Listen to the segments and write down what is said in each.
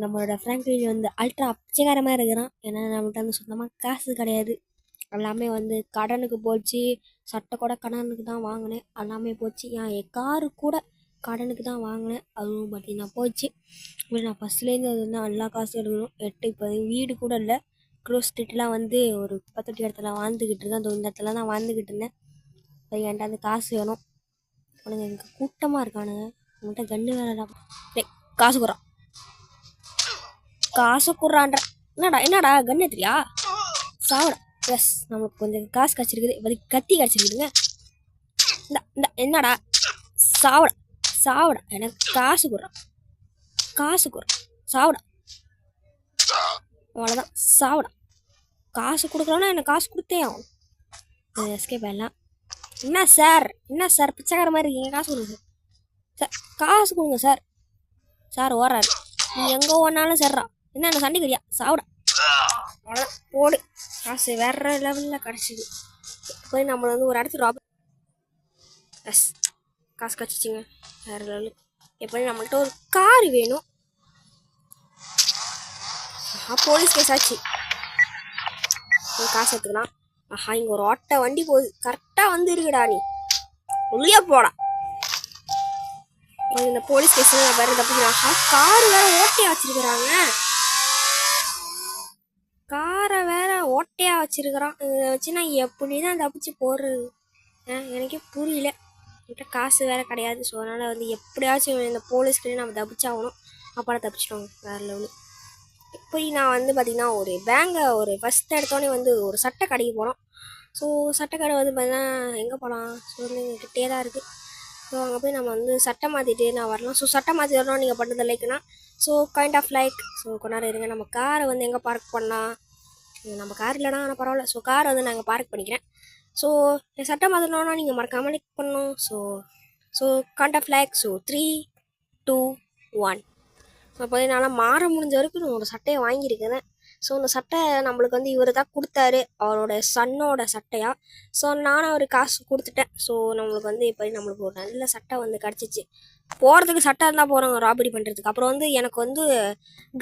நம்மளோட ஃப்ராங்க்லின் வந்து அல்ட்ரா பிச்சைக்காரமாக இருக்கிறான். ஏன்னா நம்மகிட்ட வந்து சுத்தமாக காசு கிடையாது. எல்லாமே வந்து கடனுக்கு போச்சு. சட்டை கூட கடனுக்கு தான் வாங்கினேன், எல்லாமே போச்சு. என் காரு கூட கடனுக்கு தான் வாங்கினேன், அதுவும் பார்த்தீங்கன்னா போச்சு. இப்படி நான் ஃபஸ்ட்லேருந்து அது வந்து எல்லா காசும் எடுக்கணும். இப்போ வீடு கூட இல்லை. க்ரோஸ் ஸ்ட்ரீட்லாம் வந்து ஒரு குப்பத்தொட்டி இடத்துல வாழ்ந்துக்கிட்டு இருக்கேன். அந்த இந்த இடத்துல தான் வாழ்ந்துக்கிட்டு இருந்தேன். இப்போ என்கிட்ட அந்த காசு வேணும். உனக்கு எனக்கு கூட்டமாக இருக்கானுங்க. உங்கள்கிட்ட கன்று வேலை. காசு குறான், காசு குறான்ற. என்னடா கன்று எடுத்துறியா? சாவடா. எஸ், நமக்கு கொஞ்சம் காசு கிடச்சிருக்குது. இப்போ கத்தி கிடச்சிருக்குதுங்க. இந்த என்னடா? சாவடா சாவடா. எனக்கு காசு குறான், காசு குறான். சாவடா. அவ்வளோதான், சாவடா. காசு கொடுக்கலன்னா எனக்கு காசு கொடுத்தே ஆகும். எஸ்கேப் ஆகலாம். என்ன சார் பிச்சைக்கார மாதிரி இருக்கீங்க? காசு கொடுங்க சார், காசு கொடுங்க சார். சார் ஓடுறாரு. நீ எங்கே ஓடினாலும் சரிடா. என்ன சண்டை கறியா? சாவடா. அவ்வளோதான், போடு. காசு வேற லெவலில் கிடச்சிது. போய் நம்மளை வந்து ஒரு இடத்துக்கு ராப். எஸ், காசு கிடச்சிச்சிங்க வேற லெவலு. எப்போ நம்மள்கிட்ட ஒரு கார் வேணும். போலீஸ் கேஸ் ஆச்சு. காசு எடுத்துக்கலாம். இங்கே ஒரு ஆட்டோ வண்டி போகுது. கரெக்டாக வந்து இருக்குடா, நீ உள்ளே போடா. இந்த போலீஸ் ஸ்டேஷன் வேற தப்பிக்கிறாங்க. கார் வேற ஓட்டையா வச்சிருக்கிறாங்க. காரை வேற ஓட்டையா வச்சிருக்கிறான். இதை வச்சு நான் எப்படிதான் தப்பிச்சு போடுறது எனக்கே புரியல. என்கிட்ட காசு வேற கிடையாது. ஸோ அதனால் வந்து எப்படியாச்சும் இந்த போலீஸ்கிட்டே நம்ம தப்பிச்சாகணும். அப்புறம் தப்பிச்சிட்டோங்க வேற லெவலு. போய் நான் வந்து பார்த்திங்கன்னா ஒரு ஃபஸ்ட் எடுத்தோடனே வந்து ஒரு சட்டை கடைக்கு போனோம். ஸோ சட்டை கடை வந்து பார்த்திங்கன்னா எங்கே போகலாம்? ஸோ வந்து எங்ககிட்டே தான் இருக்குது. ஸோ அங்கே போய் நம்ம வந்து சட்டை மாற்றிட்டு நான் வரலாம். ஸோ சட்டை மாற்றி வரணும் நீங்கள் பண்ணுறது லைக்னா. So kind of like. So கொஞ்ச நேரம் இருங்க. நம்ம காரை வந்து எங்கே பார்க் பண்ணலாம்? நம்ம கார் இல்லைனா ஆனால் பரவாயில்ல. ஸோ காரை வந்து நாங்கள் பார்க் பண்ணிக்கிறேன். ஸோ சட்டை மாற்றணுன்னா நீங்கள் மறக்காமல் லைக் பண்ணணும். So kind of like. So 3, 2, 1. So பார்த்தீங்கன்னா மாற முடிஞ்ச வரைக்கும் நான் ஒரு சட்டையை வாங்கியிருக்கிறேன். ஸோ அந்த சட்டை நம்மளுக்கு வந்து இவர் தான் கொடுத்தாரு, அவரோட சன்னோட சட்டையாக. ஸோ நானும் அவர் காசு கொடுத்துட்டேன். ஸோ நம்மளுக்கு வந்து இப்போ நம்மளுக்கு ஒரு நல்ல சட்டை வந்து கிடச்சிச்சு. போகிறதுக்கு சட்டை இருந்தால் போகிறோங்க ராபரி பண்ணுறதுக்கு. அப்புறம் வந்து எனக்கு வந்து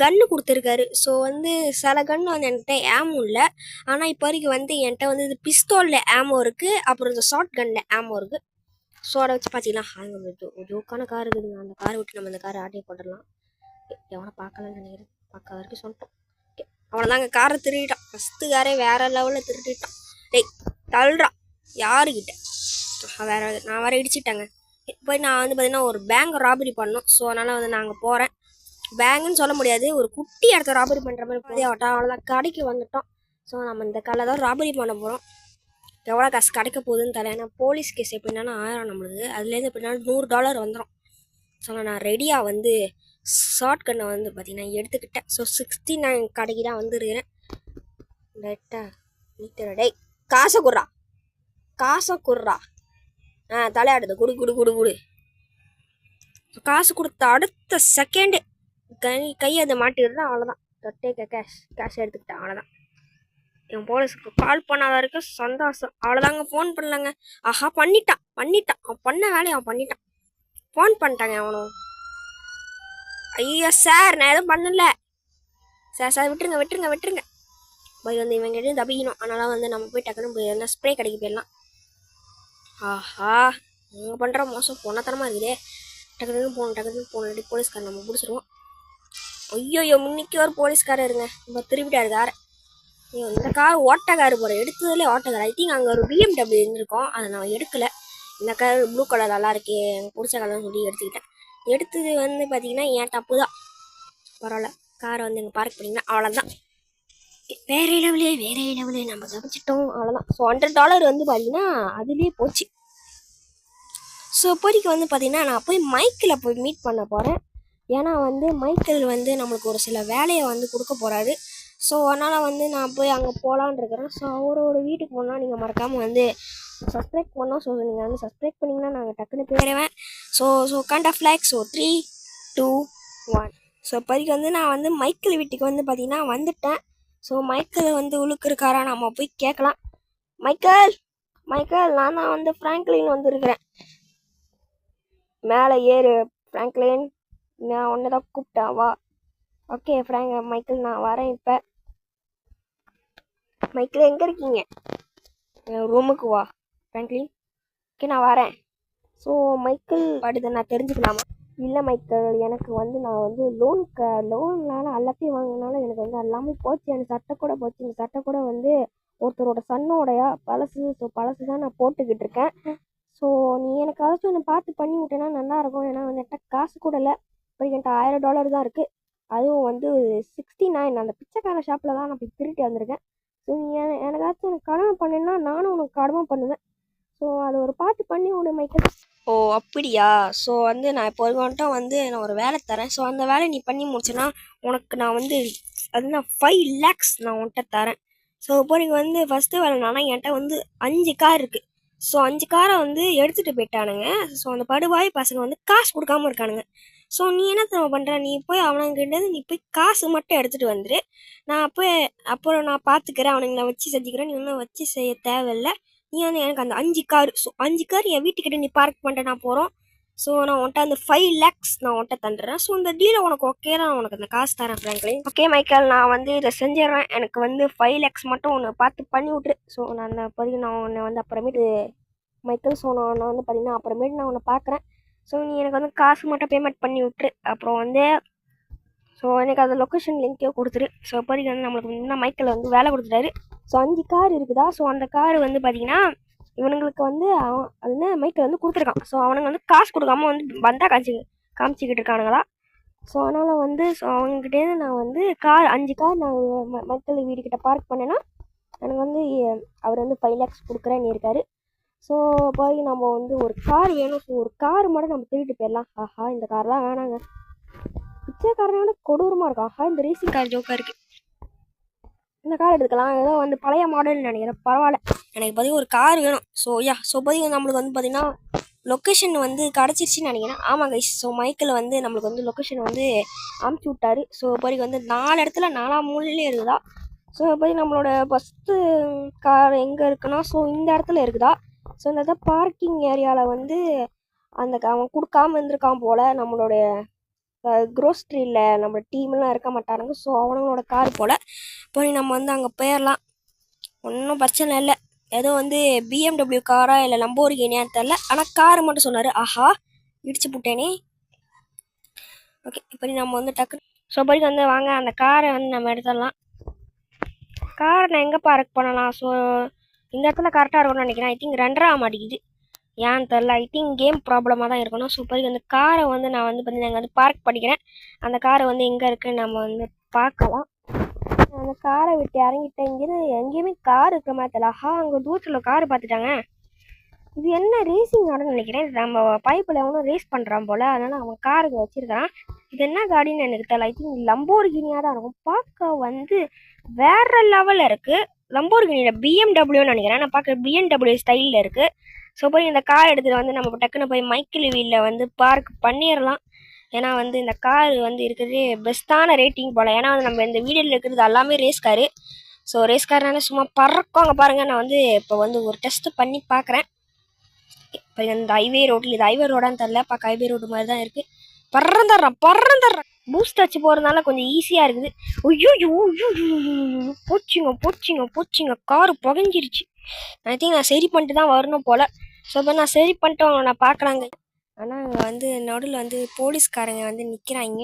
கன்று கொடுத்துருக்காரு. ஸோ வந்து சில கன்று வந்து என்கிட்ட ஏமோ இல்லை. ஆனால் இப்போ வரைக்கும் வந்து என்கிட்ட வந்து இது பிஸ்தோலில் ஏமோ இருக்குது, அப்புறம் இந்த ஷார்ட் கன்னில் ஏமோ இருக்குது. ஸோ அதை வச்சு பார்த்தீங்கன்னா அங்கே ஒரு ஜோக்கான கார் இருக்குதுங்க. அந்த காரை விட்டு நம்ம அந்த காரை ஆட்டே போட்டுடலாம். எவனை பார்க்கலன்னு நினைக்கிறேன். பார்க்க வரைக்கும் சொல்லிட்டோம். அவனைதாங்க காரை திருடிட்டான். ஃபஸ்ட்டு காரே வேற லெவலில் திருடிட்டான். டேய் தள்ளுறா யாருக்கிட்ட? நான் வேற இடிச்சிட்டேங்க. போய் நான் வந்து பார்த்தீங்கன்னா ஒரு பேங்க் ராபரி பண்ணோம். ஸோ அதனால் வந்து நாங்கள் போகிறேன். பேங்குன்னு சொல்ல முடியாது, ஒரு குட்டி இடத்த ராபரி பண்ணுற மாதிரி பாதி ஆகட்டும். அவ்வளோதான், கடைக்கு வந்துட்டோம். ஸோ நம்ம இந்த காலையில் தான் ராபரி பண்ண போகிறோம். எவ்வளோ காசு கிடைக்க போகுதுன்னு தெரியல. ஏன்னா போலீஸ் கேஸ் எப்படின்னா 1000 நம்மளுக்கு, அதுலேருந்து எப்படின்னா $100 வந்துடும். ஸோ நான் ரெடியாக வந்து ஷார்ட் கன்னை வந்து பார்த்தீங்கன்னா எடுத்துக்கிட்டேன். ஸோ 69 கடைக்கு தான் வந்துருக்கிறேன். டே காசை குடுறா. தலையாடுது. குடு. காசு கொடுத்த அடுத்த செகண்டு கையை அதை மாட்டிடுறேன். அவ்வளோதான், கேஷ் எடுத்துக்கிட்டேன். அவ்வளோதான். என் போலீஸுக்கு கால் பண்ணாத வரைக்கும் சந்தோஷம். அவ்வளோதாங்க, ஃபோன் பண்ணலங்க. பண்ணிட்டான். அவன் பண்ண வேலையை அவன் பண்ணிட்டான். ஃபோன் பண்ணிட்டாங்க அவனும். ஐயோ சார், நான் எதுவும் பண்ணல சார். விட்டுருங்க. போய் வந்து இவங்க கிட்ட தப்பிக்கணும். அதனால வந்து நம்ம போய் டக்குன்னு போய் என்ன ஸ்ப்ரே கடைக்கு போயிடலாம். அவங்க பண்ணுற மோசம் பொண்ணத்தனமாக இருக்குதே. டக்குன்னு போகணும். போலீஸ்கார் நம்ம பிடிச்சிருவோம். ஐயோ முன்னிக்கு ஒரு போலீஸ்காரர் இருங்க. நம்ம திருப்பிட்டாரு காரை. ஐயோ இந்த கார் ஓட்ட காரு போகிற எடுத்ததுலேயே ஓட்ட கார். ஐ திங்க் அங்கே ஒரு BMW இருந்திருக்கோம், அதை நான் எடுக்கலை. இந்த கார் ப்ளூ கலர் நல்லா இருக்கே, எனக்கு பிடிச்ச கலர்னு சொல்லி எடுத்துக்கிட்டேன். எடுத்தது வந்து பார்த்தீங்கன்னா என் தப்பு தான். பரவாயில்ல, காரை வந்து எங்கள் பார்க் பண்ணிங்கன்னா அவ்வளோதான். வேற லெவலு நம்ம தப்பிச்சிட்டோம். அவ்வளோதான். ஸோ $100 வந்து பார்த்தீங்கன்னா அதுலேயே போச்சு. ஸோ இப்போதைக்கு வந்து பார்த்தீங்கன்னா நான் போய் மைக்கில் போய் மீட் பண்ண போகிறேன். ஏன்னா வந்து மைக்கில் வந்து நம்மளுக்கு ஒரு சில வேலையை வந்து கொடுக்க போகிறாரு. ஸோ அதனால் வந்து நான் போய் அங்கே போகலான்னு இருக்கிறேன். ஸோ அவரோட வீட்டுக்கு போனால் நீங்கள் மறக்காமல் வந்து சப்ஸ்கிரைப் பண்ணோம். ஸோ நீங்கள் வந்து சப்ஸ்கிரைப் பண்ணிங்கன்னா நாங்கள் டக்குன்னு போயிடுவேன். So kind of like. So 3, 2, 1. So இப்போதைக்கு வந்து நான் வந்து மைக்கிள் வீட்டுக்கு வந்து பார்த்தீங்கன்னா வந்துட்டேன். ஸோ மைக்கிள் வந்து உழுக்கிருக்காரா, நம்ம போய் கேட்கலாம். மைக்கேல், நான் தான் வந்து ஃப்ராங்க்லின் வந்துருக்கிறேன். மேலே ஏறு ஃப்ராங்க்லின், நான் ஒன்று தான் கூப்பிட்டேன், வா. ஓகே ஃப்ராங்க் மைக்கேல் நான் வரேன் இப்போ. மைக்கேல் எங்கே இருக்கீங்க? ரூமுக்கு வா ஃப்ராங்க்லின். ஓகே நான் வரேன். ஸோ மைக்கேல் படுதை நான் தெரிஞ்சுக்கலாமா? இல்லை மைக்கேல், எனக்கு வந்து நான் வந்து லோன்னால எல்லாத்தையும் வாங்கினாலும் எனக்கு வந்து எல்லாமே போச்சு. எனக்கு சட்டை கூட போச்சு. இந்த சட்டை கூட வந்து ஒருத்தரோட சன்னோடையா பழசு. ஸோ பழசு தான் நான் போட்டுக்கிட்டு இருக்கேன். ஸோ நீ எனக்கு ஏதாச்சும் ஒன்று பார்த்து பண்ணி விட்டேன்னா நல்லாயிருக்கும். ஏன்னா வந்து என்கிட்ட காசு கூட இல்லை. இப்போ என்கிட்ட $1000 தான் இருக்குது. அதுவும் வந்து 69 அந்த பிச்சைக்கார ஷாப்பில் தான் நான் போய் திருட்டி வந்திருக்கேன். ஸோ நீ எனக்காச்சும் எனக்கு கடமை பண்ணேன்னா நானும் உனக்கு கடமை பண்ணுவேன். ஸோ அதை ஒரு பார்த்து பண்ணி விடு மைக்கேல். ஓ அப்படியா? ஸோ வந்து நான் இப்போ வந்து நான் ஒரு வேலை தரேன். ஸோ அந்த வேலையை நீ பண்ணி முடிச்சேன்னா உனக்கு நான் வந்து அதுனா 5 lakhs நான் உன்கிட்ட தரேன். ஸோ இப்போ நீங்கள் வந்து ஃபஸ்ட்டு வேலை என்னன்னா என்கிட்ட வந்து 5 கார் இருக்குது. ஸோ 5 காரை வந்து எடுத்துகிட்டு போயிட்டானுங்க. ஸோ அந்த படுவாய் பசங்க வந்து காசு கொடுக்காம இருக்கானுங்க. ஸோ நீ என்ன தெரியுமா பண்ணுற? நீ போய் அவனுங்கிட்ட நீ போய் காசு மட்டும் எடுத்துகிட்டு வந்துடு. நான் போய் அப்புறம் நான் பார்த்துக்கிறேன். அவனுங்களை வச்சு செஞ்சுக்கிறேன். நீ ஒன்றும் வச்சு செய்ய தேவையில்லை. நீ வந்து எனக்கு அந்த 5 கார், ஸோ 5 கார் என் வீட்டுக்கிட்ட நீ பார்க் பண்ணிட்டு நான் போகிறோம். ஸோ நான் உன்ட்ட அந்த 5 lakhs நான் உன்ட்ட தந்துடுறேன். ஸோ இந்த டீலை உனக்கு ஓகே தான், உனக்கு அந்த காசு தரேன் ஃப்ராங்க்லின். ஓகே மைக்கேல், நான் வந்து இதை செஞ்சிடறேன். எனக்கு வந்து 5 lakhs மட்டும் ஒன்று பார்த்து பண்ணி விட்ரு. ஸோ நான் அந்த பதிவு நான் உன்னை வந்து அப்புறமேட்டு மைக்கேல், ஸோ நான் வந்து பார்த்தீங்கன்னா அப்புறமேட்டு நான் உன்னை பார்க்குறேன். ஸோ நீ எனக்கு வந்து காசு மட்டும் பேமெண்ட் பண்ணி விட்ரு. அப்புறம் வந்து ஸோ எனக்கு அந்த லொக்கேஷன் லிங்க்கே கொடுத்துரு. ஸோ இப்போதைக்கு வந்து நம்மளுக்கு முன்னா மைக்கேல் வந்து வேலை கொடுத்துட்டாரு. ஸோ 5 கார் இருக்குதா? ஸோ அந்த கார் வந்து பார்த்தீங்கன்னா இவனுங்களுக்கு வந்து அது வந்து மைக்கேல் வந்து கொடுத்துருக்கான். ஸோ அவனுங்க வந்து காசு கொடுக்காம வந்து வந்தா காமிச்சிக்கிட்டு இருக்கானுங்களா. ஸோ அதனால் வந்து ஸோ அவங்ககிட்டேருந்து நான் வந்து 5 கார் நான் மைக்கேல் வீடுக்கிட்ட பார்க் பண்ணேன்னா எனக்கு வந்து அவர் வந்து 5 lakhs கொடுக்குறேன்னு இருக்காரு. ஸோ போய் நம்ம வந்து ஒரு கார் வேணும். ஸோ ஒரு கார் மட்டும் நம்ம திருட்டு போயிடலாம். ஆஹா, இந்த கார்லாம் வேணாங்க, பிச்சைக்காரனோட கொடூரமாக இருக்கும். ஆஹா, இந்த ரேசிங் கார் ஜோக்காக இருக்குது. இந்த கார் எடுத்துக்கலாம். ஏதோ வந்து பழைய மாடல்னு நினைக்கிறேன். பரவாயில்ல, எனக்கு பார்த்தீங்கன்னா ஒரு கார் வேணும். ஸோ பார்த்தீங்கன்னா நம்மளுக்கு வந்து பார்த்தீங்கன்னா லொக்கேஷன் வந்து கிடச்சிருச்சின்னு நினைக்கிறேன். ஆமாங்க. ஸோ மைக்கேல் வந்து நம்மளுக்கு வந்து லொக்கேஷன் வந்து அமுச்சு விட்டாரு. ஸோ இப்போதைக்கு வந்து 4 இடத்துல 4 மூலையிலே இருக்குதா. ஸோ இப்போதைக்கு நம்மளோட ஃபஸ்ட்டு கார் எங்கே இருக்குன்னா ஸோ இந்த இடத்துல இருக்குதா. ஸோ இந்த இடத்துல பார்க்கிங் ஏரியாவில் வந்து அந்த அவன் கொடுக்காம இருந்திருக்கான் போல். நம்மளுடைய க்ரோஸ்ட்ரியில் நம்ம டீம்லாம் இருக்க மாட்டானுங்க. ஸோ அவனுங்களோட கார் போல். போய் நம்ம வந்து அங்கே போயிடலாம், ஒன்றும் பிரச்சனை இல்லை. ஏதோ வந்து BMW காரா இல்லை லம்போர்கினியான்னு தெரில, ஆனால் கார் மட்டும் சொன்னார். ஆஹா, இடிச்சு போட்டேனே. ஓகே, இப்போ நம்ம வந்து டக்கு ஸோ போய் வந்து வாங்க அந்த காரை வந்து நம்ம எடுத்துடலாம். காரை நான் எங்கே பார்க் பண்ணலாம்? ஸோ இந்த இடத்துல கரெக்டாக இருக்கும்னு நினைக்கிறேன். ஐ திங்க் 2 மாட்டேங்குது, ஏன்னு தெரில. ஐ திங்க் கேம் ப்ராப்ளமாக தான் இருக்கணும். ஸோ இப்போ அந்த காரை வந்து நான் வந்து பார்த்தீங்கன்னா அங்கே வந்து பார்க் பண்ணிக்கிறேன். அந்த காரை வந்து எங்கே இருக்குன்னு நம்ம வந்து பார்க்கலாம். அந்த காரை விட்டு இறங்கிட்டேன். இங்கேருந்து எங்கேயுமே கார் இருக்கிற மாதிரி தெரியல. ஆஹா, அங்கே தூரத்தில் கார் பார்த்துட்டாங்க. இது என்ன ரேசிங் கார்டுன்னு நினைக்கிறேன். நம்ம பைப்பில் எவனும் ரேஸ் பண்ணுறான் போல், அதனால் அவன் காருக்கு வச்சுருக்கான். இது என்ன காடின்னு எனக்கு தெரியல. ஐ திங்க் லம்போர்கினியாக தான் இருக்கும். பார்க்க வந்து வேறு லெவலில் இருக்குது. லம்போர்கினியில் BMWன்னு நினைக்கிறேன். நான் பார்க்க BMW ஸ்டைலில் இருக்குது. ஸோ போய் இந்த கார் எடுத்துகிட்டு வந்து நம்ம டக்குன்னு போய் மைக்கேல் வீலில் வந்து பார்க் பண்ணிடலாம். ஏன்னா வந்து இந்த கார் வந்து இருக்கிறது பெஸ்ட்டான ரேட்டிங் போல். ஏன்னா வந்து நம்ம இந்த வீடியோவில் இருக்கிறது எல்லாமே ரேஸ் காரு. ஸோ ரேஸ் கார்னால சும்மா பறக்கும். அங்கே பாருங்கள், நான் வந்து இப்போ வந்து ஒரு டெஸ்ட்டு பண்ணி பார்க்குறேன். இப்போ இந்த ஹைவே ரோட்டில், இது ஹைவே ரோடான்னு தெரில, பார்க்க ஹைவே ரோடு மாதிரி தான் இருக்குது. பறந்துடுறான். பூஸ்ட் வச்சு போகிறதுனால கொஞ்சம் ஈஸியாக இருக்குது. ஐயோ, போச்சுங்க காரு புகஞ்சிருச்சு. ஐ திங்க் நான் சரி பண்ணிட்டு தான் வரணும் போல். ஸோ இப்போ நான் சரி பண்ணிட்டு அவங்க நான் பார்க்குறாங்க. ஆனால் அங்கே வந்து நடுவில் வந்து போலீஸ்காரங்க வந்து நிற்கிறாங்க.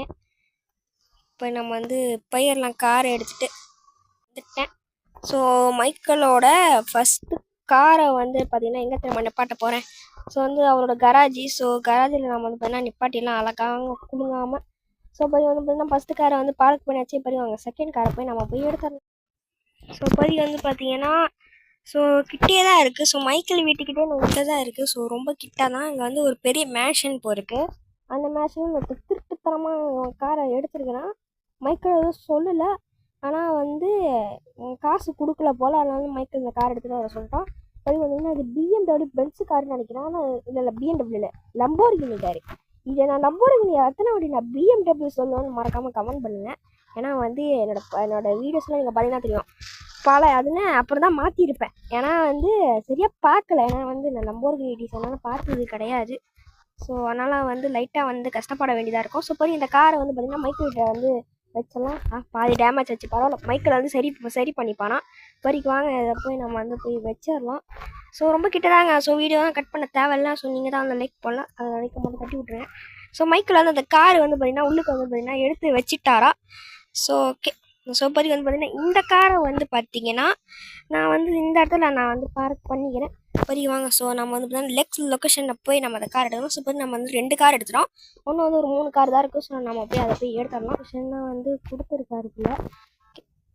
இப்போ நம்ம வந்து போயிடலாம். காரை எடுத்துகிட்டு வந்துட்டேன். ஸோ மைக்கேலோட ஃபஸ்ட்டு காரை வந்து பார்த்திங்கன்னா எங்கே திரும்ப நிப்பாட்ட போகிறேன். ஸோ வந்து அவரோட கராஜி. ஸோ கராஜில் நம்ம வந்து பார்த்தீங்கன்னா நிப்பாட்டிலாம் அழகாக குலுங்காமல். ஸோ போய் வந்து பார்த்தீங்கன்னா ஃபஸ்ட்டு காரை வந்து பார்க் பண்ணியாச்சு. இப்போ அவங்க செகண்ட் காரை போய் நம்ம போய் எடுத்துடலாம். ஸோ போய் வந்து பார்த்திங்கன்னா ஸோ கிட்டே தான் இருக்குது. ஸோ மைக்கேல் வீட்டுக்கிட்டே கிட்ட தான் இருக்குது. ஸோ ரொம்ப கிட்ட தான். இங்கே வந்து ஒரு பெரிய மேஷன் போயிருக்கு. அந்த மேஷன் திருட்டுத்தனமாக காரை எடுத்துருக்குறான். மைக்கேல் எதுவும் சொல்லலை, ஆனால் வந்து காசு கொடுக்கல போல். அதனால மைக்கேல் இந்த கார் எடுத்துகிட்டு வர சொல்லிட்டான். அது வந்து அது BMW பென்ஸு காருன்னு நினைக்கிறேன். ஆனால் இல்லை BMW இல்லை, லம்போர்கினி காரு. இதை நான் லம்போர்கினி எத்தனை வாட்டி நான் BMW சொல்லுவேன்னு மறக்காமல் கமெண்ட் பண்ணுங்கள். ஏன்னா வந்து என்னோடய வீடியோஸ்லாம் நீங்கள் பார்த்தீங்கன்னா தெரியும், அதுன்னு அப்புறம் தான் மாற்றிருப்பேன். ஏன்னா வந்து சரியாக பார்க்கல. ஏன்னா வந்து நான் லம்போர்கினி டிசைனாலும் பார்த்தது கிடையாது. ஸோ அதனால் வந்து லைட்டாக வந்து கஷ்டப்பட வேண்டியதாக இருக்கும். ஸோ போய் இந்த காரை வந்து பார்த்திங்கன்னா மைக்கேல்கிட்ட வந்து வச்சலாம். பாதி டேமேஜ் ஆச்சு, பரவாயில்ல. மைக்கில் வந்து சரி பண்ணிப்பானா. வரைக்கும் வாங்க, இதை போய் நம்ம வந்து போய் வச்சிடலாம். ஸோ ரொம்ப கிட்டதாங்க. ஸோ வீடியோ தான் கட் பண்ண தேவையில்ல. ஸோ நீங்கள் தான் அந்த லைக் பண்ணலாம், அதை லைக் மட்டும் தட்டி விட்ருங்க. ஸோ மைக்கில் வந்து அந்த கார் வந்து பார்த்தீங்கன்னா உள்ளுக்கு வந்து பார்த்தீங்கன்னா எடுத்து வச்சிட்டாரா. So okay. ஸோ பரி வந்து பார்த்தீங்கன்னா இந்த காரை வந்து பார்த்தீங்கன்னா நான் வந்து இந்த இடத்துல நான் வந்து பார்க் பண்ணிக்கிறேன். பரி வாங்க. ஸோ நம்ம வந்து பார்த்தீங்கன்னா லொக்கேஷனில் போய் நம்ம அந்த கார் எடுக்கணும். ஸோ நம்ம வந்து 2 கார் எடுத்துட்டோம். ஒன்று வந்து ஒரு 3 கார் தான் இருக்குது. ஸோ நம்ம போய் அதை போய் எடுத்துடலாம். லொக்கேஷன் வந்து கொடுத்துருக்காருக்குள்ள.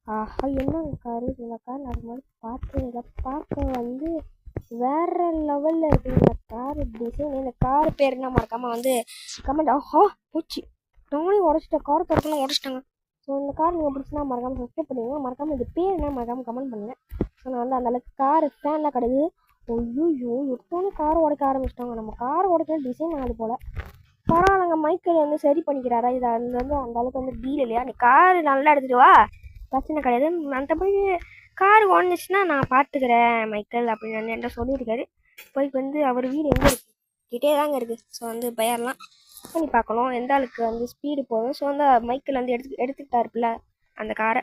ஆஹா, என்ன காரு இந்த கார்? நான் அது மாதிரி பார்க்க வந்து வேற லெவலில் இருக்குது இந்த கார் டிசைன். இந்த கார் பேர் என்ன மறக்காமல் வந்து கமெண்ட். ஆஹா போச்சு, நானே உடச்சிட்டேன். கார் திறக்கலாம் உடச்சிட்டாங்க. ஸோ இந்த கார் நீங்கள் பிடிச்சினா மறக்காமல் சப்ஸ்கிரைப் பண்ணுங்க. மறக்காமல் இது பேர் என்ன மறக்காமல் கமெண்ட் பண்ணுங்கள். ஸோ நான் வந்து அந்தளவுக்கு கார் ஃபேன்லாம் கிடையாது. ஐயோ, எடுத்தோன்னே கார் உடைக்க ஆரம்பிச்சிட்டாங்க. நம்ம கார் உடைக்கிற டிசைன் ஆகுது போல். பரவாயில்லங்க, மைக்கேல் வந்து சரி பண்ணிக்கிறாரா? இது அது வந்து அந்த அளவுக்கு வந்து டீல் இல்லையா? நீ கார் நல்லா எடுத்துகிட்டு வா, பிரச்சனை கிடையாது. மற்றபடி கார் ஓடுச்சுன்னா நான் பார்த்துக்கிறேன் மைக்கேல் அப்படின்னு வந்து என்கிட்ட சொல்லியிருக்காரு. போய்க்கு வந்து அவர் வீடு எங்கே இருக்குது? கிட்டே தாங்க இருக்குது. ஸோ வந்து பயர்லாம் பண்ணி பார்க்கணும் எந்த அளவுக்கு வந்து ஸ்பீடு போகும். ஸோ வந்து மைக்கேல் வந்து எடுத்துக்கிட்டாருக்குல்ல அந்த காரை.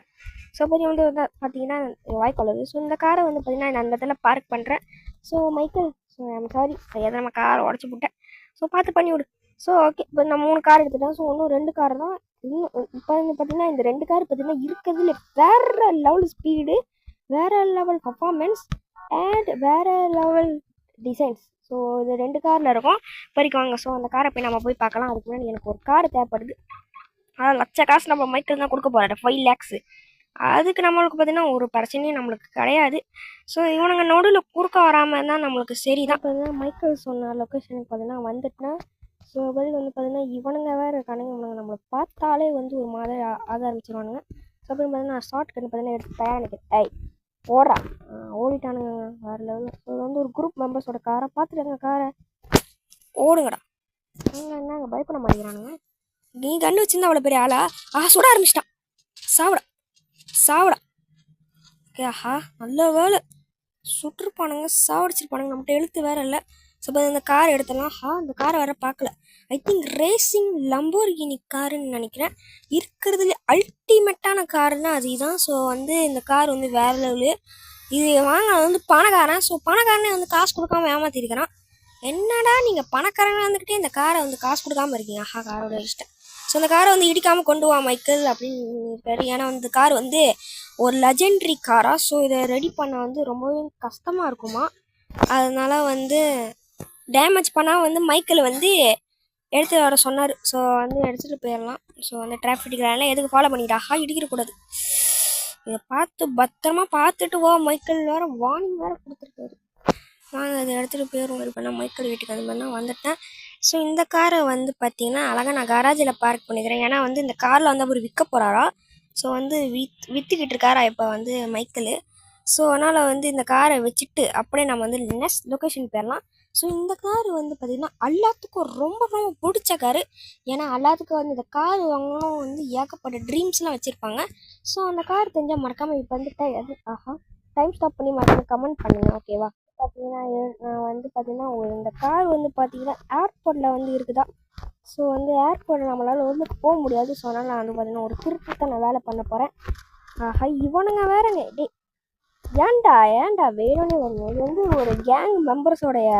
ஸோ கொஞ்சம் வந்து பார்த்தீங்கன்னா வாய்க்கால் வருது. ஸோ இந்த காரை வந்து பார்த்தீங்கன்னா நான் அந்த இடத்துல பார்க் பண்ணுறேன். So Michael, so I'm sorry, எதை நம்ம காரை உடச்சி போட்டேன். ஸோ பார்த்து பண்ணி விடு. ஸோ ஓகே, இப்போ நான் 3 கார் எடுத்துட்டேன். ஸோ இன்னும் 2 கார் தான். இன்னும் இப்போ வந்து பார்த்தீங்கன்னா இந்த 2 கார் பார்த்தீங்கன்னா இருக்கிறதுல வேறு லெவல் ஸ்பீடு, வேறு லெவல் பர்ஃபார்மன்ஸ் அண்ட் வேறு லெவல் டிசைன்ஸ். ஸோ இது 2 காரில் இருக்கும். பறிக்குவாங்க. ஸோ அந்த காரை போய் நம்ம போய் பார்க்கலாம். அதுக்கு முன்னாடி எனக்கு ஒரு கார் தேவைப்படுது. அதான் லட்ச காசு நம்ம மைக்கில் தான் கொடுக்க போகிறாரு, 5 lakhs. அதுக்கு நம்மளுக்கு பார்த்தீங்கன்னா ஒரு பிரச்சனையும் நம்மளுக்கு கிடையாது. ஸோ இவனுங்க நடுவில் குறுக்க வராமல் இருந்தால் நம்மளுக்கு சரி தான். பார்த்தீங்கன்னா மைக்கேல் சொன்ன லொக்கேஷனுக்கு பார்த்தீங்கன்னா வந்துட்டுனா. ஸோ பதில் வந்து பார்த்தீங்கன்னா இவனுங்க வேறு இருக்கானுங்க. இவனுங்க நம்மளை பார்த்தாலே வந்து ஒரு மாதிரி ஆக ஆரம்பிச்சிருவானுங்க. ஸோ அப்படின்னு பார்த்தீங்கன்னா ஷார்ட் கட் பார்த்தீங்கன்னா எடுத்து தயாரிக்கிறேன். ஐய் ஓடுறா, ஓடிட்டானுங்க வேறு லெவலில். ஸோ வந்து ஒரு குரூப் மெம்பர்ஸோட காரை பார்த்துட்டாங்க. காரை ஓடுங்கடா. என்னங்க பயப்பட மாட்டேங்கிறானுங்க. நீ கண்ணு வச்சிருந்தா அவ்வளோ பெரிய ஆளா? சுட ஆரம்பிச்சிட்டான். சாவடா. ஆஹா, நல்ல வேலை சுட்டுருப்பானுங்க, சாவடிச்சிருப்பானுங்க. நம்மகிட்ட எழுத்து வேற இல்லை. ஸோ இந்த கார் எடுத்தலாம். இந்த காரை வேற பார்க்கல. ஐ திங்க் ரேசிங் லம்போர்கினி காருன்னு நினைக்கிறேன். இருக்கிறதுல அல்டிமேட்டான காருன்னா அது இதுதான். ஸோ வந்து இந்த கார் வந்து வேற லெவலு. இது வாங்க வந்து பணக்காரன். ஸோ பணக்காரனே வந்து காசு கொடுக்காம ஏமாத்திருக்கிறான். என்னடா நீங்கள் பணக்காரனாக இருந்துக்கிட்டே இந்த காரை வந்து காசு கொடுக்காம இருக்கீங்க. காரோட இஷ்டம். ஸோ அந்த காரை வந்து இடிக்காமல் கொண்டு வா மைக்கேல் அப்படின்னு இருக்காரு. ஏன்னா வந்து கார் வந்து ஒரு லெஜெண்ட்ரி காராக. ஸோ இதை ரெடி பண்ண வந்து ரொம்பவே கஷ்டமாக இருக்குமா. அதனால் வந்து டேமேஜ் பண்ணால் வந்து மைக்கேல் வந்து எடுத்து வர சொன்னார். ஸோ வந்து எடுத்துகிட்டு போயிடலாம். ஸோ வந்து டிராஃபிக் எல்லாம் எதுக்கு ஃபாலோ பண்ணிட்டா? இடிக்கக்கூடாது. இதை பார்த்து பத்திரமா பார்த்துட்டு மைக்கேல் வேறு வார்னிங் வேறு கொடுத்துருக்காரு. வாங்க அதை எடுத்துகிட்டு போயிடும். இது பண்ணால் மைக்கேல் வீட்டுக்கு அந்த மாதிரி தான் வந்துட்டேன். ஸோ இந்த காரை வந்து பார்த்தீங்கன்னா அழகாக நான் கராஜில் பார்க் பண்ணிக்கிறேன். ஏன்னா வந்து இந்த காரில் வந்து அவர் விற்க போகிறாரா. ஸோ வந்து விற்றுக்கிட்டு இருக்காரா இப்போ வந்து மைக்கேல். ஸோ அதனால் வந்து இந்த காரை வச்சுட்டு அப்படியே நம்ம வந்து நெக்ஸ்ட் லொக்கேஷன் போயிடலாம். ஸோ இந்த கார் வந்து பார்த்திங்கன்னா எல்லாத்துக்கும் ரொம்ப ரொம்ப பிடிச்ச காரு. ஏன்னா எல்லாத்துக்கும் வந்து இந்த கார் வாங்கணும் வந்து ஏகப்பட்ட ட்ரீம்ஸ்லாம் வச்சுருப்பாங்க. ஸோ அந்த கார் தெரிஞ்சால் மறக்காமல் இப்போ வந்து டைம் ஸ்டாப் பண்ணி மறக்காமல் கமெண்ட் பண்ணுங்கள், ஓகேவா? பார்த்தீங்கன்னா நான் வந்து பார்த்தீங்கன்னா இந்த கார் வந்து பார்த்தீங்கன்னா ஏர்போர்ட்டில் வந்து இருக்குதா. ஸோ வந்து ஏர்போர்ட்டில் நம்மளால் உள்ளுக்கு போக முடியாது. ஸோ அதனால் நான் வந்து பார்த்தீங்கன்னா ஒரு திருப்பத்தை நான் வேலை பண்ண போகிறேன். இவனுங்க வேறங்க டே ஏன்டா வேணும்னே வருங்க. இது வந்து ஒரு கேங் மெம்பர்ஸோடைய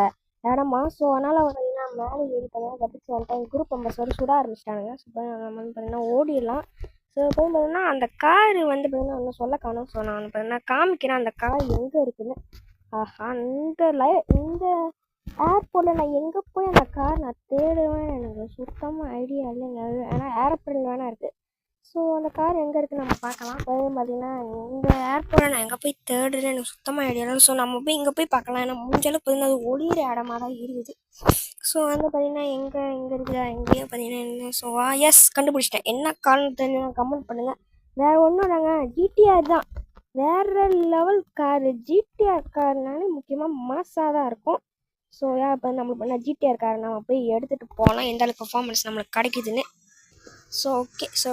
இடமா. ஸோ அதனால் பார்த்தீங்கன்னா மேலே ஏறி பார்த்தீங்கன்னா தப்பிச்சு வந்துட்டேன். குரூப் மெம்பர்ஸ் வந்து சுட ஆரம்பிச்சிட்டானுங்க. ஸோ நம்ம வந்து பார்த்தீங்கன்னா ஓடிடலாம். ஸோ இப்போ பார்த்தீங்கன்னா அந்த கார் வந்து பார்த்தீங்கன்னா ஒன்றும் சொல்ல காணும். ஸோ நான் வந்து பார்த்தீங்கன்னா காமிக்கிறேன் அந்த கார் எங்கே இருக்குதுன்னு. இந்த ஏர்போர்ட்டில் நான் எங்கே போய் அந்த கார் நான் தேடுவேன் எனக்கு சுத்தமாக ஐடியா இல்லைங்க. ஏன்னா ஏரோப்ளேன் வேணா இருக்குது. ஸோ அந்த கார் எங்கே இருக்குதுன்னு நம்ம பார்க்கலாம். பார்த்தீங்கன்னா இந்த ஏர்போர்ட்டில் நான் எங்கே போய் தேடுறேன்னு எனக்கு சுத்தமாக ஐடியா இல்லை. ஸோ நம்ம போய் இங்கே போய் பார்க்கலாம். ஏன்னா முடிஞ்சளவுக்கு பார்த்தீங்கன்னா அது ஒளியிற இடமா தான் இருக்குது. ஸோ வந்து பார்த்தீங்கன்னா எங்கே இருக்குதா எங்கேயோ பார்த்தீங்கன்னா என்ன. ஸோ எஸ், கண்டுபிடிச்சிட்டேன். என்ன காரணம் தெரிஞ்சு கமெண்ட் பண்ணுங்கள். வேறு ஒன்றும் இல்லைங்க, ஜிடிஆர் தான். வேறு லெவல் காரு. ஜிடிஆர் கார்னாலே முக்கியமாக மாசாக தான் இருக்கும். ஸோ இப்போ நம்மளுக்கு பண்ண ஜிடிஆர் காரை நம்ம போய் எடுத்துகிட்டு போகலாம் எந்த அளவுக்கு பர்ஃபார்மன்ஸ் நம்மளுக்கு கிடைக்குதுன்னு. So okay. ஸோ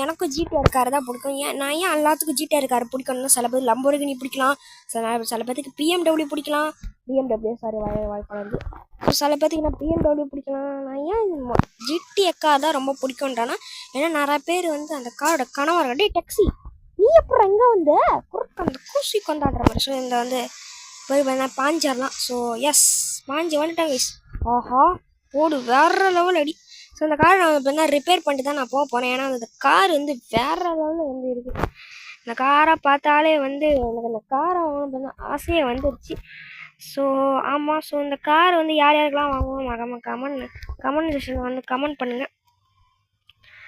எனக்கும் ஜிடிஆர் கார் தான் பிடிக்கும். நான் ஏன் எல்லாத்துக்கும் ஜிடிஆர் கார் பிடிக்கணும்னா, சில பேர் லம்போர்கினி பிடிக்கலாம், சில பேருக்கு பிஎம்டபிள்யூ பிடிக்கலாம். BMW sorry வாய்ப்பாளர். ஸோ சில பேருக்கு நான் பிஎம்டபிள்யூ பிடிக்கலாம். நான் ஏன் ஜிடிஆர் கார் தான் ரொம்ப பிடிக்கும்ன்றானா, ஏன்னா நிறைய பேர் வந்து அந்த காரோட கனவாக டே டாக்ஸி நீ அப்புறம் எங்கே வந்து குறுக்க அந்த கூசி கொண்டாடுற மாதிரி. ஸோ இந்த வந்து போய் வேணால் பாஞ்சிடலாம். ஸோ எஸ் பாஞ்சி வந்துட்டாங்க. ஆஹா ஓடு வேற லெவல் அடி. ஸோ இந்த காரை நான் இப்போ தான் ரிப்பேர் பண்ணிட்டு தான் நான் போக போகிறேன். ஏன்னா அந்த கார் வந்து வேறு லெவலில் வந்து இருக்குது. இந்த காரை பார்த்தாலே வந்து எனக்கு அந்த காரை வாங்கணும் ஆசையே வந்துடுச்சு. ஸோ ஆமாம். ஸோ இந்த கார் வந்து யார் யாருக்கெல்லாம் வாங்குவோம் கமெண்ட் செக்ஷனில் வந்து கமெண்ட் பண்ணுங்கள்.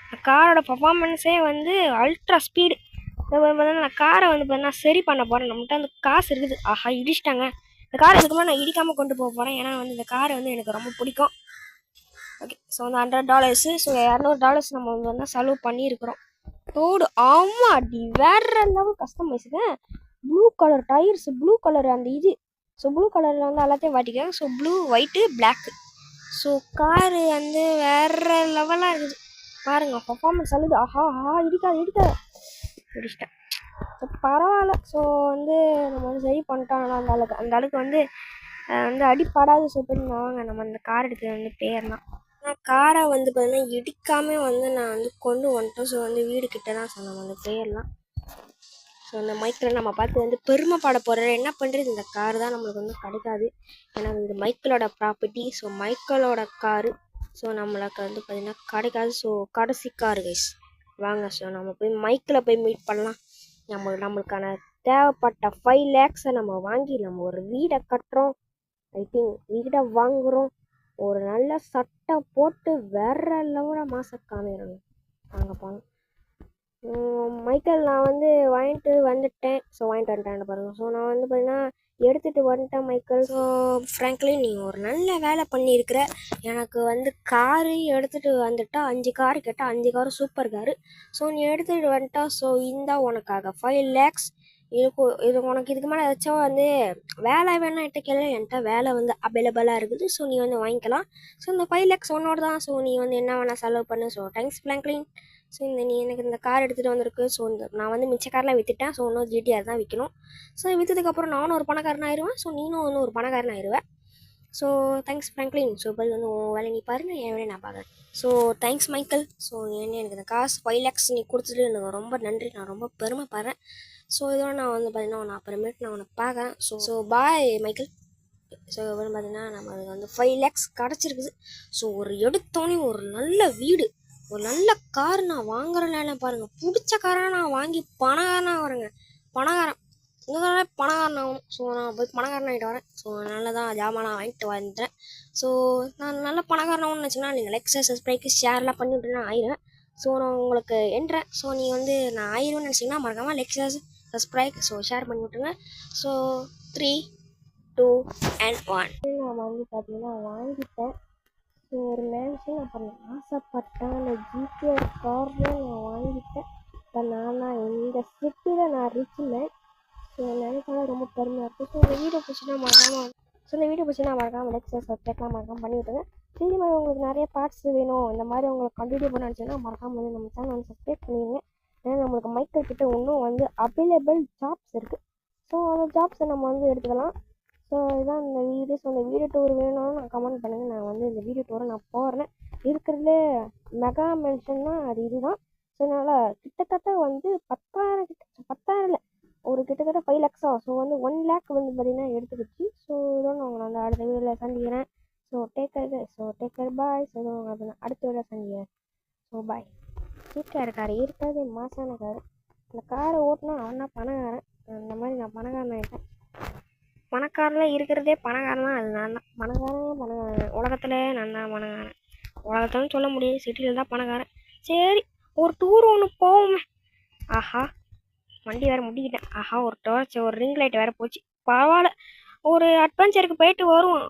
இந்த காரோட பர்ஃபார்மன்ஸே வந்து அல்ட்ரா ஸ்பீடு. பார்த்தீங்கன்னா நான் காரை வந்து பார்த்தீங்கன்னா சரி பண்ண போகிறேன். நம்மகிட்ட அந்த காசு இருக்குது. ஆஹா இடிச்சிட்டாங்க. இந்த காரை இதுக்குமே நான் இடிக்காமல் கொண்டு போக போகிறேன். ஏன்னா வந்து இந்த காரை வந்து எனக்கு ரொம்ப பிடிக்கும். ஓகே. ஸோ வந்து $100. ஸோ $200 நம்ம வந்து செலவு பண்ணியிருக்கிறோம். ரோடு ஆமாம் அடி வேற லெவல் கஸ்டமைஸுங்க. Blue colour tyres, blue colour அந்த இது. ஸோ ப்ளூ கலரில் வந்து எல்லாத்தையும் வாட்டிக்காங்க. So blue white black. So car வந்து வேற லெவலாக இருக்குது பாருங்க. பர்ஃபார்மன்ஸ் அழுது. ஆஹா இடிக்காது இடிச்சிட்டேன். ஸோ பரவாயில்ல. ஸோ வந்து நம்ம வந்து சரி பண்ணிட்டோம். அந்த அளவுக்கு வந்து அடிப்படாது. ஸோ பண்ணி வாங்க நம்ம அந்த கார் எடுத்து வந்து பேர்லாம். நான் காரை வந்து பார்த்தீங்கன்னா இடிக்காமல் வந்து நான் வந்து கொண்டு வந்துட்டோம். ஸோ வந்து வீடு கிட்ட தான் ஸோ நம்ம வந்து பேர்லாம். ஸோ அந்த மைக்கில் நம்ம பார்த்து வந்து பெருமைப்பட போகிற என்ன பண்ணுறது, இந்த கார் தான் நம்மளுக்கு வந்து கிடைக்காது. ஏன்னா இது மைக்கிளோட ப்ராப்பர்ட்டி. ஸோ மைக்கிளோட காரு. ஸோ நம்மளுக்கு வந்து பார்த்திங்கன்னா கிடைக்காது. ஸோ கடைசி காரு கைஸ் வாங்க. ஸோ நம்ம போய் மைக்கில் போய் மீட் பண்ணலாம். நம்மளுக்கான தேவைப்பட்ட 5 lakhs நம்ம வாங்கி நம்ம ஒரு வீடை கட்டுறோம். ஐ திங்க் வீடை வாங்குகிறோம். ஒரு நல்ல சட்டை போட்டு வேற லெவலாக மாதம் காமிடணும். வாங்க போனோம். மைக்கேல் நான் வந்து வாங்கிட்டு வந்துட்டேன். ஸோ வாங்கிட்டு வந்துட்டேன் பாருங்கள். ஸோ நான் வந்து பார்த்தீங்கன்னா எடுத்துகிட்டு வந்துட்டேன் மைக்கேல். ஸோ ஃப்ராங்க்லி நீ ஒரு நல்ல வேலை பண்ணியிருக்கிற. எனக்கு வந்து காரு எடுத்துகிட்டு வந்துட்டா 5 காரு கேட்டால் 5 காரு சூப்பர் காரு. ஸோ நீ எடுத்துகிட்டு வந்துட்டா. ஸோ இந்த உனக்காக 5 lakhs இது உனக்கு இதுக்கு மேலே ஏதாச்சும் வந்து வேலை வேணா என்கிட்ட கேளு. என்கிட்ட வேலை வந்து அவைலபிளாக இருக்குது. ஸோ நீ வந்து வாங்கிக்கலாம். ஸோ இந்த 5 lakhs உன்னோட தான். ஸோ நீ வந்து என்ன வேணால் செலவு பண்ணு. So thanks Franklin. ஸோ நீ எனக்கு இந்த கார் எடுத்துகிட்டு வந்திருக்கு. ஸோ நான் வந்து மிச்ச கார்லாம் விற்றுட்டேன். ஸோ இன்னும் ஜிடிஆர் தான் விற்கணும். ஸோ விற்றதுக்கப்புறம் நானும் ஒரு பணக்காரன் ஆயிடுவேன். ஸோ நீனும் வந்து ஒரு பணக்காரன் ஆயிடுவேன். So thanks Franklin. ஸோ போய் வந்து உன் வேலை நீ பாருங்கள், என் வேலையை நான் பார்க்குறேன். So thanks Michael. ஸோ எனக்கு இந்த காசு 5 lakhs நீ கொடுத்துட்டு எனக்கு ரொம்ப நன்றி. நான் ரொம்ப பெருமைப்படுறேன். ஸோ இதோட நான் வந்து பார்த்தீங்கன்னா நான் அப்புறமேட்டு நான் உன்னை பார்க்குறேன். So bye Michael. ஸோ வந்து பார்த்தீங்கன்னா நம்ம அதுக்கு வந்து 5 lakhs கிடச்சிருக்குது. ஸோ ஒரு எடுத்தோடனே ஒரு நல்ல வீடு, ஒரு நல்ல கார் நான் வாங்குறேன் பாருங்கள். பிடிச்ச காராக நான் வாங்கி பணக்காரனாக வரேங்க. பணக்காரன் பணக்காரன் ஆகணும். ஸோ நான் போய் பணக்காரன் ஆகிட்டு வரேன். ஸோ நல்லதான் ஜாமான் நான் வாங்கிட்டு வந்துட்டேன். ஸோ நான் நல்ல பணக்காரன் ஆகணும்னு வச்சுன்னா நீங்கள் லைக் சப்ஸ்கிரைப் ஷேர்லாம் பண்ணிவிட்டு நான் ஆயிடுவேன். ஸோ நான் உங்களுக்கு என்றேன். ஸோ நீ வந்து நான் ஆயிடுவேன்னு நினச்சிங்கன்னா மறக்காமல் லைக் சப்ஸ்கிரைப் ஸோ ஷேர் பண்ணி விட்டுருங்க. ஸோ 3, 2 and 1 நான் வந்து பார்த்தீங்கன்னா வாங்கிட்டேன். ஸோ ஒரு மேன்ஷன் அப்புறம் ஆசைப்பட்டேன். அந்த ஜிடிஆர் காரில் நான் வாங்கிட்டேன். இப்போ நான் இந்த சிட்டியில் நான் ரிச் மேன். ஸோ நினைச்சாலும் ரொம்ப பெருமையாக இருக்குது. ஸோ இந்த வீடியோ பிடிச்சினா மறக்காமல் லைக் சப்ஸ்கிரைப்லாம் மறக்காமல் பண்ணி விட்டுருங்க. இதே மாதிரி உங்களுக்கு நிறைய பார்ட்ஸ் வேணும், இந்த மாதிரி உங்களுக்கு கண்டினியூ பண்ண நினச்சிங்கன்னா மறக்காமல் வந்து நம்ம சேனல் வந்து சப்ஸ்கிரைப் பண்ணிடுங்க. ஏன்னா நம்மளுக்கு மைக்கேல் கிட்ட இன்னும் வந்து அவைலபிள் ஜாப்ஸ் இருக்குது. ஸோ அந்த ஜாப்ஸை நம்ம வந்து எடுத்துக்கலாம். ஸோ இதுதான் இந்த வீடியோ. ஸோ இந்த வீடியோ டூர் வேணும்னு நான் கமெண்ட் பண்ணுங்கள். நான் வந்து இந்த வீடியோ டூரை நான் போடுறேன். இருக்கிறதுலே மெகா மென்ஷன்னா அது இதுதான். ஸோ அதனால் கிட்டத்தட்ட வந்து 10,000 இல்லை, ஒரு கிட்டத்தட்ட 5 lakhs. ஸோ வந்து 1 lakh வந்து பார்த்திங்கன்னா எடுத்துக்கிச்சு. ஸோ இதோட நான் உங்களை அந்த அடுத்த வீடியோவில் சந்திக்கிறேன். So take care bye. So உங்களை அடுத்த வீடியோவில் சந்திக்கிறேன். So bye. ஜிடிஆர் கார் இருக்காது, மாசான கார். அந்த காரை ஓட்டினா அவன் தான் பணக்காரன். அந்த மாதிரி நான் பணக்காரன் ஆகிட்டேன். பணக்காரில் இருக்கிறதே பணக்காரன் தான். அது நான் தான் பணக்காரன். உலகத்தில் நான் தான் பணக்காரன். உலகத்துலன்னு சொல்ல முடியாது, சிட்டியில் தான் பணக்காரன். சரி ஒரு டூர் ஒன்று போவோமே. ஆஹா வண்டி வேறு முடிக்கிட்டேன். ஆஹா ஒரு டார்ச், ஒரு ரிங் லைட் வேறு போச்சு. பரவாயில்ல, ஒரு அட்வென்ச்சருக்கு போயிட்டு வருவோம்.